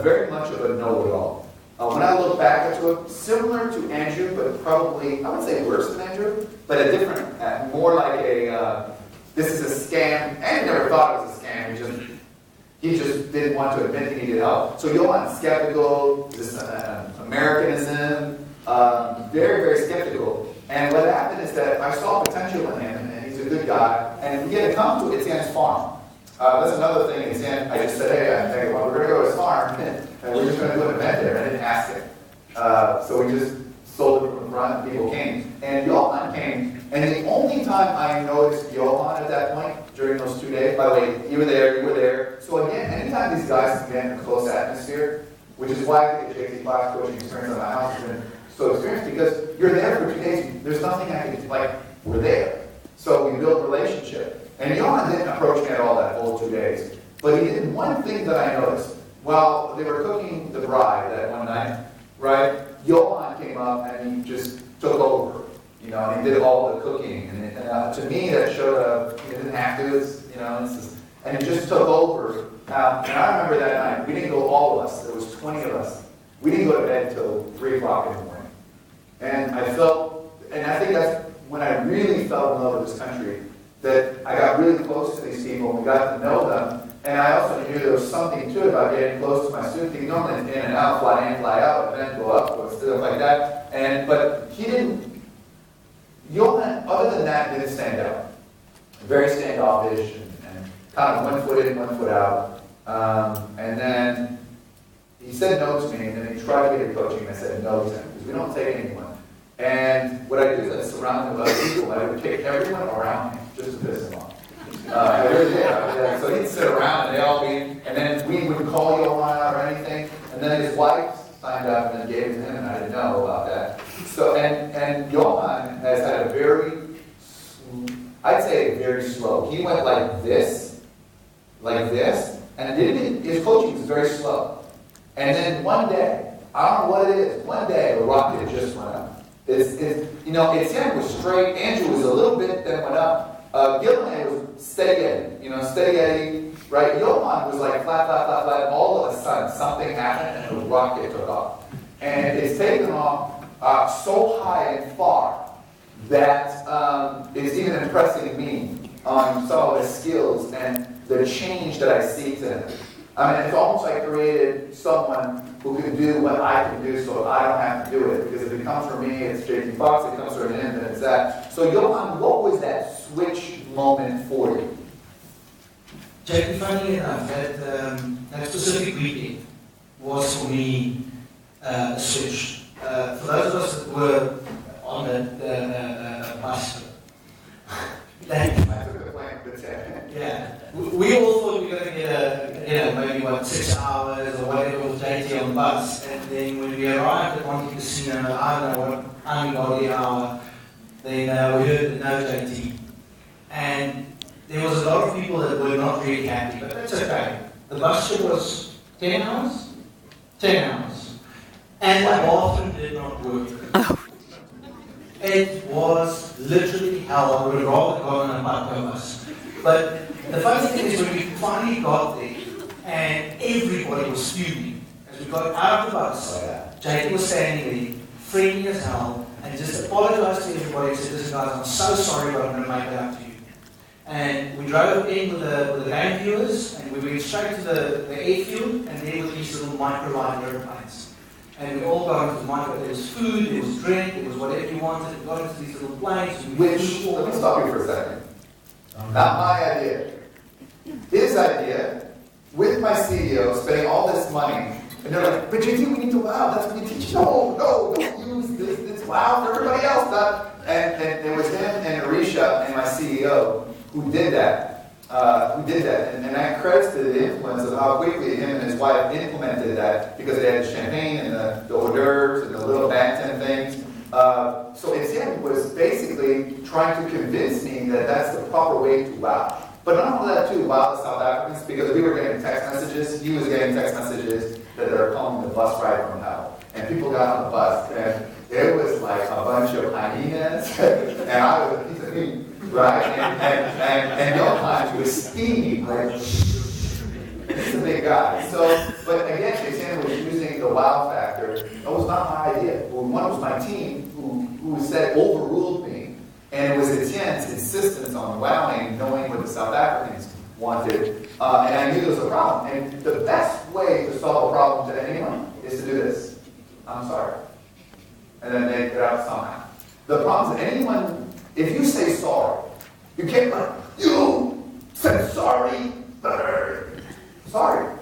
very much of a know-it-all. When I look back at it, similar to Andrew, but probably, I would say worse than Andrew, but a different, more like a, this is a scam. Andrew never thought it was a scam. He just didn't want to admit he needed help. So Johan's skeptical, this Americanism, very, very skeptical. And what happened is that I saw potential in him, and he's a good guy. And we get to come to Etienne's farm. That's another thing. Etienne, I just said, hey, we're going to go to his farm, and we're just going to do an event there. I didn't ask him. So we just sold it from the front, and people came. And Johan came, and the only time I noticed Johan at that point, during those 2 days, by the way, you were there. So again, anytime these guys get in a close atmosphere, which is why I think the JT Foxx coaching experience at my house has been so experienced, because you're there for 2 days, there's nothing I can, we're there. So we built a relationship. And Johan didn't approach me at all that whole 2 days. But he did one thing that I noticed. While they were cooking the bride that one night, right, Johan came up and he just took over. And he did all the cooking. And to me, that showed he didn't have to, and he just took over. And I remember that night, we didn't go all of us, there was 20 of us. We didn't go to bed until 3 o'clock in the morning. And I think that's when I really fell in love with this country, that I got really close to these people and we got to know them. And I also knew there was something to it about getting close to my students. You normally in and out, fly in, fly out, and then go up, go stuff like that. But he didn't. Johan, other than that, didn't stand out. Very standoffish and kind of 1 foot in, 1 foot out. And then he said no to me, and then he tried to get a coaching, and I said no to him, because we don't take anyone. And what I do is I surround him with other people. I would take everyone around me just to piss him off. I really did. So he'd sit around, and they'd all be, and then we would call Johan out or anything, and then his wife signed up and then gave it to him, and I didn't know about that. So, and Johan has had a very, I'd say very slow. He went like this, and his coaching was very slow. And then one day, I don't know what it is, one day the rocket just went up. Etienne was straight, Andrew was a little bit, then went up. Gillian was steady, steady, right? Johan was like flat, flat, flat, flat. All of a sudden, something happened and the rocket took off. And it's taken off so high and far that it's even impressing me on some of his skills and the change that I see to him. I mean, it's almost like created someone who can do what I can do so I don't have to do it. Because if it comes from me, it's JT Foxx. If it comes from him, then it's that. So Johan, what was that switch moment for you? JT, funny enough, that specific weekend was for me a switch. For those of us that were on the bus, we all thought we were going to get maybe 6 hours or whatever with JT on the bus. And then when we arrived at Monte Casino, I don't know what ungodly hour, then we heard no JT. And there was a lot of people that were not really happy, but that's okay. The bus trip was 10 hours? 10 hours. And the bathroom did not work. It was literally hell. I would have rather gone on a Bucko bus. But the funny thing is when we finally got there, and everybody was fuming. As we got out of the bus, JT was standing there, friendly as hell, and just apologized to everybody and said, listen guys, I'm so sorry, but I'm going to make it up to you. And we drove in with the game viewers, and we went straight to the airfield, and there were these little microlight airplanes. And we all got into the micro. There was food, there was drink, there was whatever you wanted. We got into these little planes. Let me stop you for a second. Not my idea. His idea, with my CEO, spending all this money, and they're like, but JT, we need to wow, that's what we teach. No, don't use this. It's wow for everybody else. And it was him and Arisha and my CEO who did that. And I credit to the influence of how quickly him and his wife implemented that, because they had the champagne and the hors d'oeuvres and the little Banton things. So Etienne was basically trying to convince me that that's the proper way to wow. But not only that too, wow the South Africans, because we were getting text messages, he was getting text messages that they're calling the bus ride from hell. And people got on the bus, and it was like a bunch of hyenas, and I was a piece of meat. Right, and Johan was steamy, like he's a big guy. So, but again, Etienne wow factor. That was not my idea. One was my team who said overruled me, and it was Etienne's insistence on wowing, knowing what the South Africans wanted, and I knew there was a problem. And the best way to solve a problem to anyone is to do this. I'm sorry. And then they get out somehow. The problem is anyone, if you say sorry, you can't like, you said sorry. Sorry.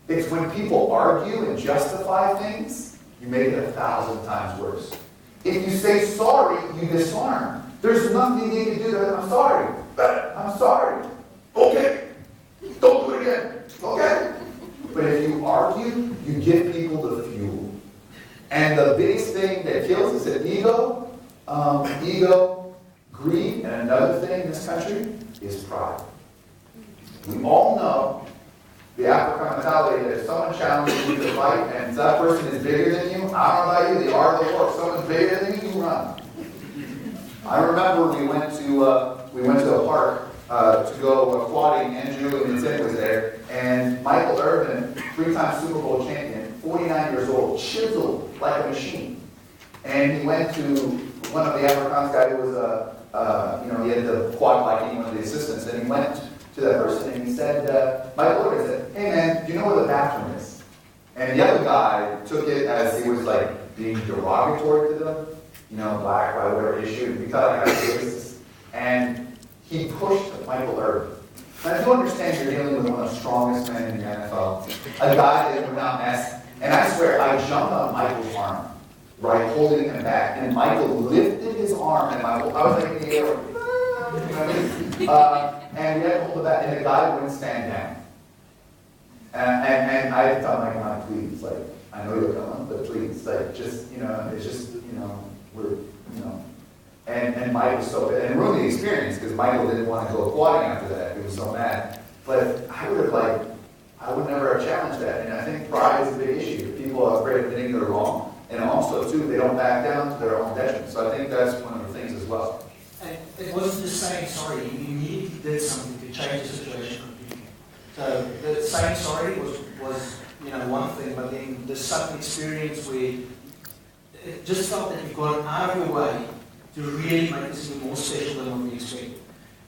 It's when people argue and justify things, you make it 1,000 times worse. If you say sorry, you disarm. There's nothing they can do to it. I'm sorry. I'm sorry. Okay. Don't do it again. Okay? But if you argue, you give people the fuel. And the biggest thing that kills is ego, greed, and another thing in this country is pride. We all know the African mentality that if someone challenges you to fight and that person is bigger than you, I don't know about you, the art of the war. If someone's bigger than you, you run. I remember we went to a park to go quadding. Andrew and Etienne was there, and Michael Irvin, 3-time Super Bowl champion, 49 years old, chiseled like a machine. And he went to one of the Afrikaans guy who was he had the quad biking, one of the assistants, and he went to that person and he said, Michael Irvin said, "Hey man, do you know where the bathroom is?" And the other guy took it as he was like being derogatory to them, black, white, whatever issue. We thought he was racist. And he pushed Michael Irvin. Now, if you understand, you're dealing with one of the strongest men in the NFL, a guy that would not mess. And I swear, I jumped on Michael's arm, right, holding him back. And Michael lifted his arm, and I was like in the air, and we had to hold it back, and the guy wouldn't stand down. And I thought, like, "God, please, like, I know you're coming, but please, like, just, it's just, we're, And Mike was so bad, and ruined the experience because Michael didn't want to go quadding after that. He was so mad. But I would never have challenged that. And I think pride is a big issue. People are afraid of admitting they're wrong, and also too, they don't back down to their own detriment. So I think that's one of the things as well. And it wasn't just saying sorry. You immediately did something to change the situation completely. So the saying sorry was one thing, but then the sudden experience where it just felt that you've gone out of your way to really make this even more special than what we expected.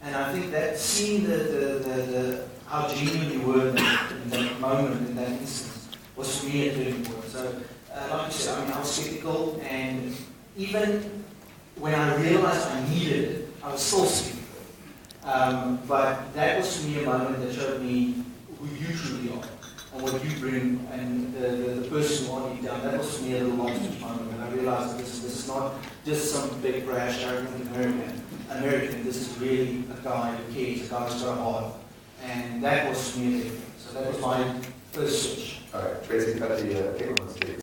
And I think that seeing the how genuine you were in that moment, in that instance, was for me a turning point. So, like you said, I was skeptical, and even when I realized I needed it, I was still skeptical. But that was for me a moment that showed me who you truly are and what you bring, and the person who are deep down. That was for me a little long-term moment, and I realized that this is not just some big, brash, arrogant American. This is really a guy who cares, a guy who's got a heart. And that was for me a difference. So that was my first switch. All right, Tracy, cut the cable on the stage.